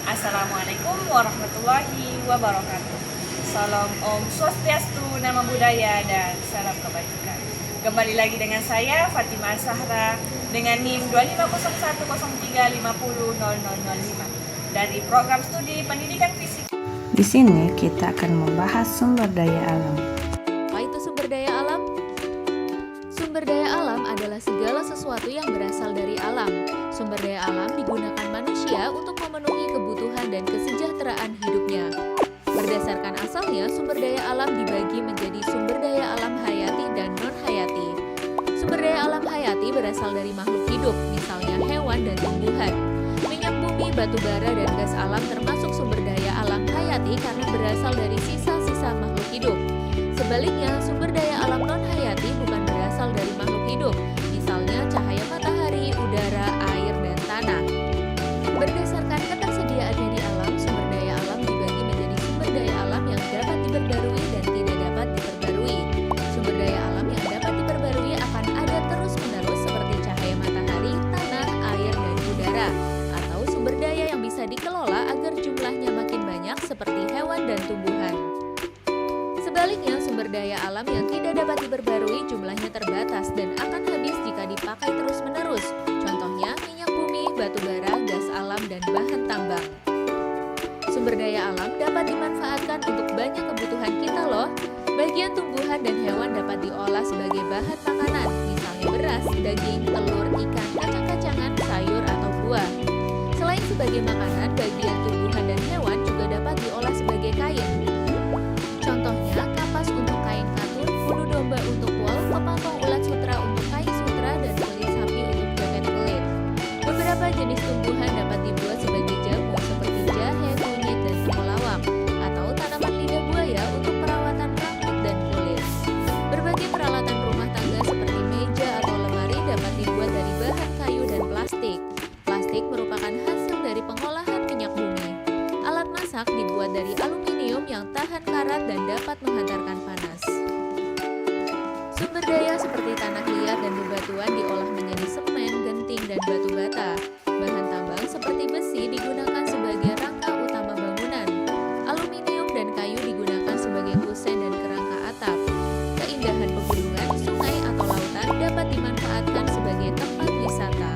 Assalamualaikum warahmatullahi wabarakatuh. Salam Om Swastiastu, Namo Buddhaya, dan salam kebajikan. Kembali lagi dengan saya Fatimah Sahra dengan NIM 250103500005 dari program studi pendidikan fisik. Di sini kita akan membahas sumber daya alam. Apa itu sumber daya alam? Sumber daya alam adalah segala sesuatu yang berasal dari alam. Sumber daya alam digunakan manusia untuk memenuhi kebutuhan dan kesejahteraan hidupnya. Berdasarkan asalnya, sumber daya alam dibagi menjadi sumber daya alam hayati dan non-hayati. Sumber daya alam hayati berasal dari makhluk hidup, misalnya hewan dan tumbuhan. Minyak bumi, batu bara, dan gas alam termasuk sumber daya alam hayati karena berasal dari sisa-sisa makhluk hidup. Sebaliknya, sumber daya alam non-hayati bukan berasal dari makhluk hidup, misalnya cahaya matahari, udara, air, dan tanah. Berdasarkan ketersediaannya di alam, sumber daya alam dibagi menjadi sumber daya alam yang dapat diperbarui dan tidak dapat diperbarui. Sumber daya alam yang dapat diperbarui akan ada terus-menerus seperti cahaya matahari, tanah, air, dan udara, atau sumber daya yang bisa dikelola agar jumlahnya makin banyak seperti hewan dan tumbuhan. Sebaliknya, sumber daya alam yang tidak dapat diperbarui jumlahnya terbatas dan akan habis jika dipakai terus-menerus. Contohnya, minyak bumi, batu bara, gas alam, dan bahan tambang. Sumber daya alam dapat dimanfaatkan untuk banyak kebutuhan kita loh. Bagian tumbuhan dan hewan dapat diolah sebagai bahan makanan, misalnya beras, daging, telur, ikan, kacang-kacangan, sayur, atau buah. Selain sebagai makanan, bagian tumbuhan dan hewan juga dapat diolah sebagai kain. Contohnya, kapas untuk kain katun, bulu domba untuk wol, kepompong ulat sutra untuk kain sutra, dan kulit sapi untuk jaket kulit. Beberapa jenis tumbuhan dapat dibuat sebagai jamu seperti jahe, kunyit, dan temulawak, atau tanaman lidah buaya untuk perawatan rambut dan kulit. Berbagai peralatan rumah tangga seperti meja atau lemari dapat dibuat dari bahan kayu dan plastik. Plastik merupakan hasil dari pengolahan minyak bumi. Alat masak dibuat dari aluminium yang tahan karat dan dapat menghantarkan panas. Sumber daya seperti tanah liat dan bebatuan diolah menjadi semen, genting, dan batu bata. Bahan tambang seperti besi digunakan sebagai rangka utama bangunan. Aluminium dan kayu digunakan sebagai kusen dan kerangka atap. Keindahan pegunungan, sungai, atau lautan dapat dimanfaatkan sebagai tempat wisata.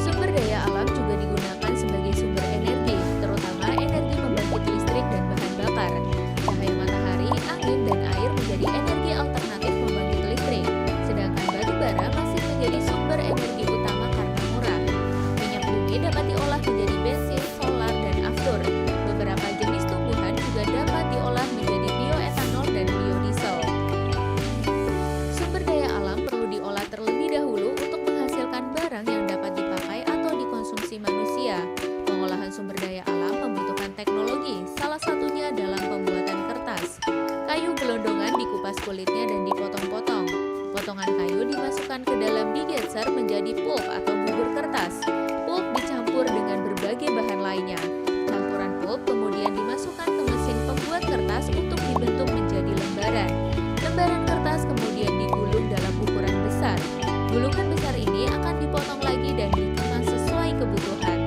Sumber daya alam juga digunakan sebagai sumber energi, terutama energi membangkit listrik dan bahan bakar. Cahaya matahari, angin, dan air menjadi energi alternatif membangkit listrik, sedangkan batu bara masih menjadi sumber energi utama karena murah. Minyak bumi dapat diolah menjadi bensin, solar, dan aftur. Beberapa jenis tumbuhan juga dapat diolah menjadi bioetanol dan biodiesel. Sumber daya alam perlu diolah terlebih dahulu untuk menghasilkan barang yang dapat dipakai atau dikonsumsi manusia. Pengolahan sumber daya alam membutuhkan teknologi, salah satunya dalam pembuatan kertas. Kayu gelondongan dikupas kulitnya dan dipotong-potong. Potongan kayu dimasukkan ke dalam digetser menjadi pulp atau bubur kertas. Pulp dicampur dengan berbagai bahan lainnya. Campuran pulp kemudian dimasukkan ke mesin pembuat kertas untuk dibentuk menjadi lembaran. Lembaran kertas kemudian digulung dalam ukuran besar. Gulungan besar ini akan dipotong lagi dan dikemas sesuai kebutuhan.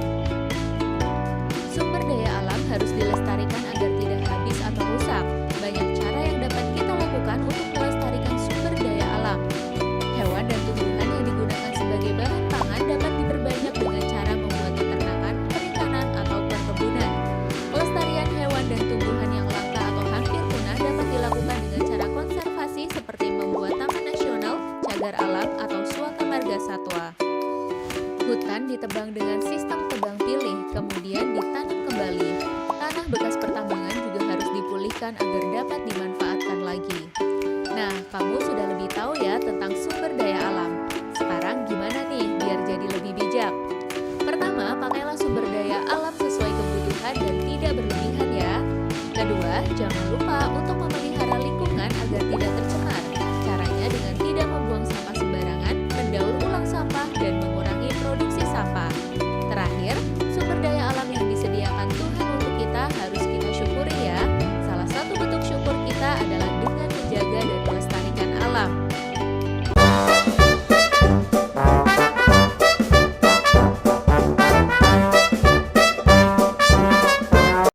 Sumber daya alam harus dilestarikan agar tidak habis atau rusak. Banyak cara yang dapat kita lakukan untuk melestarikan sumber daya alam. Hewan dan tumbuhan yang digunakan sebagai bahan pangan dapat diperbanyak dengan cara membuat peternakan, perikanan, atau perkebunan. Pelestarian hewan dan tumbuhan yang langka atau hampir punah dapat dilakukan dengan cara konservasi seperti membuat taman nasional, cagar alam, atau suaka marga satwa. Hutan ditebang dengan sistem tebang pilih, kemudian ditanam kembali. Tanah bekas pertambangan juga harus dipulihkan agar dapat dimanfaatkan lagi. Nah, kamu sudah lebih tahu ya tentang sumber daya